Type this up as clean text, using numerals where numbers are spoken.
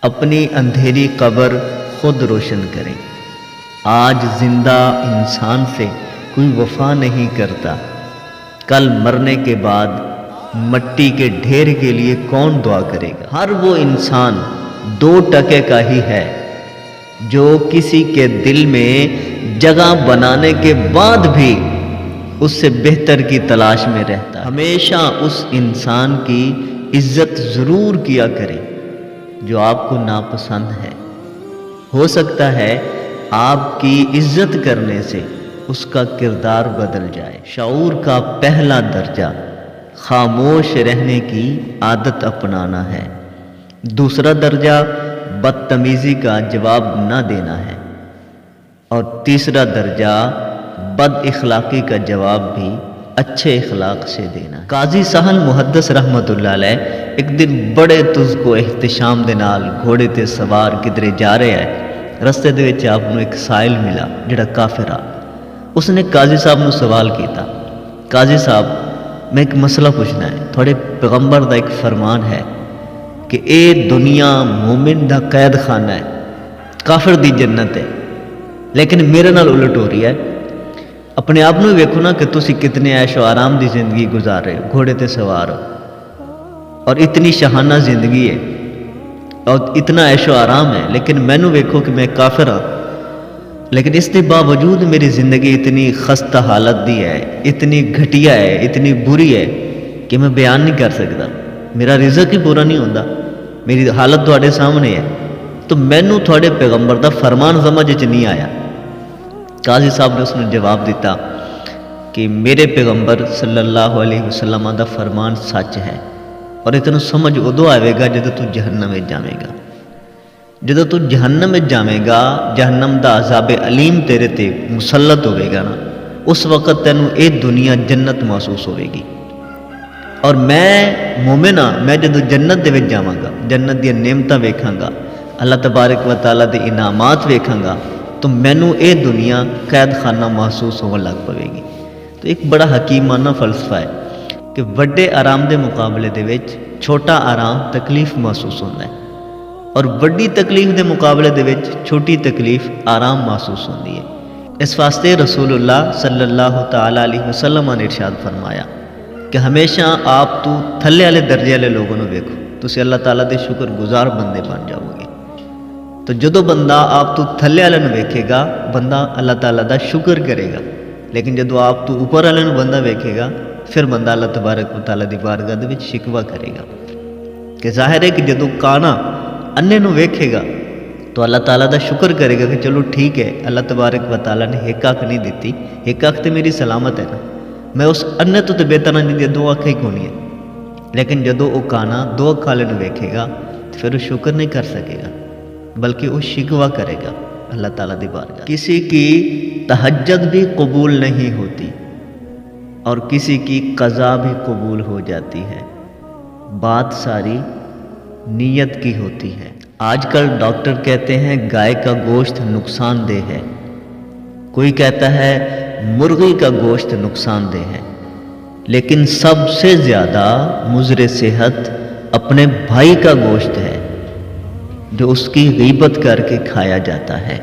اپنی اندھیری قبر خود روشن کریں۔ آج زندہ انسان سے کوئی وفا نہیں کرتا، کل مرنے کے بعد مٹی کے ڈھیر کے لیے کون دعا کرے گا؟ ہر وہ انسان 2% کا ہی ہے جو کسی کے دل میں جگہ بنانے کے بعد بھی اس سے بہتر کی تلاش میں رہتا ہے۔ ہمیشہ اس انسان کی عزت ضرور کیا کریں جو آپ کو ناپسند ہے۔ ہو سکتا ہے آپ کی عزت کرنے سے اس کا کردار بدل جائے۔ شعور کا پہلا درجہ خاموش رہنے کی عادت اپنانا ہے۔ دوسرا درجہ بدتمیزی کا جواب نہ دینا ہے، اور تیسرا درجہ بد اخلاقی کا جواب بھی اچھے اخلاق سے دینا ہے۔ قاضی سہل محدث رحمت اللہ علیہ ایک دن بڑے تز کو احتشام دے نال گھوڑے تے سوار کدھرے جا رہے ہیں۔ رستے دے وچ آپ نو ایک سائل ملا جڑا کافر آ۔ اس نے قاضی صاحب نو سوال کیتا، قاضی صاحب میں ایک مسئلہ پوچھنا ہے، تھوڑے پیغمبر دا ایک فرمان ہے کہ اے دنیا مومن دا قید خانہ ہے، کافر دی جنت ہے، لیکن میرے نال الٹ ہو رہی ہے۔ اپنے آپ نو ویکھو نا کہ تسی کتنے عیش و آرام دی زندگی گزار رہے ہو، گھوڑے تے سوار ہو، اور اتنی شہانہ زندگی ہے اور اتنا عیش و آرام ہے، لیکن میں نو ویکھو کہ میں کافر ہاں، لیکن اس کے باوجود میری زندگی اتنی خستہ حالت دی ہے، اتنی گھٹیا ہے، اتنی بری ہے کہ میں بیان نہیں کر سکتا۔ میرا رزق ہی پورا نہیں ہوتا، میری حالت تھوڑے سامنے ہے، تو مینوں تھوڑے پیغمبر دا فرمان سمجھ وچ نہیں آیا۔ قاضی صاحب نے اس نے جواب دیتا کہ میرے پیغمبر صلی اللہ علیہ وسلم دا فرمان سچ ہے، اور اتنا سمجھ ادو آئے گا جدو تو جہنم میں جاویں گا۔ جدو تو جہنم میں جاویں گا، جہنم دا عذاب علیم تیرے تے مسلط ہوئے گا نا، اس وقت تینوں اے دنیا جنت محسوس ہوئے گی، اور میں مومن ہاں، میں جدو جنت دے وچ جاواں گا، جنت دی نعمتاں ویکھاں گا، اللہ تبارک و تعالیٰ دے انعامات ویکھاں گا، تو مینوں اے دنیا قید خانہ محسوس ہون لگ پوے گی۔ تو ایک بڑا حکیمانہ فلسفہ ہے کہ وڈے آرام دے مقابلے دے وچ چھوٹا آرام تکلیف محسوس ہوتا ہے، اور وڈی تکلیف دے مقابلے دے وچ چھوٹی تکلیف آرام محسوس ہوتی ہے۔ اس واسطے رسول اللہ صلی اللہ تعالیٰ علیہ وسلم نے ارشاد فرمایا کہ ہمیشہ آپ تو تھلے والے درجے والے لوگوں کو ویکھو، تسی اللہ تعالیٰ دے شکر گزار بندے بن جاؤ گے۔ تو جدو بندہ آپ تو تھلے والے ویکھے گا، بندہ اللہ تعالیٰ دا شکر کرے گا، لیکن جدو آپ تو اوپر والے بندہ ویکھے گا، پھر بندہ اللہ تبارک و تعالیٰ دی بارگاہ دے وچ شکوہ کرے گا۔ کہ ظاہر ہے کہ جدو کانا انے نو ویکھے گا تو اللہ تعالیٰ دا شکر کرے گا کہ چلو ٹھیک ہے، اللہ تبارک و تعالیٰ نے ایک اکھ نہیں دیتی، ایک اکھ تے میری سلامت ہے نا، میں اس انے تو بہتر نہیں دی، 2 اکھیں ہی کونی ہے۔ لیکن جدو وہ کانا 2 اکھ والے نو ویکھے گا تو پھر وہ شکر نہیں کر سکے گا، بلکہ وہ شکوہ کرے گا اللہ تعالیٰ دی بارگاہ۔ کسی کی تہجد بھی قبول نہیں ہوتی اور کسی کی قضا بھی قبول ہو جاتی ہے، بات ساری نیت کی ہوتی ہے۔ آج کل ڈاکٹر کہتے ہیں گائے کا گوشت نقصان دہ ہے، کوئی کہتا ہے مرغی کا گوشت نقصان دہ ہے، لیکن سب سے زیادہ مضر صحت اپنے بھائی کا گوشت ہے جو اس کی غیبت کر کے کھایا جاتا ہے۔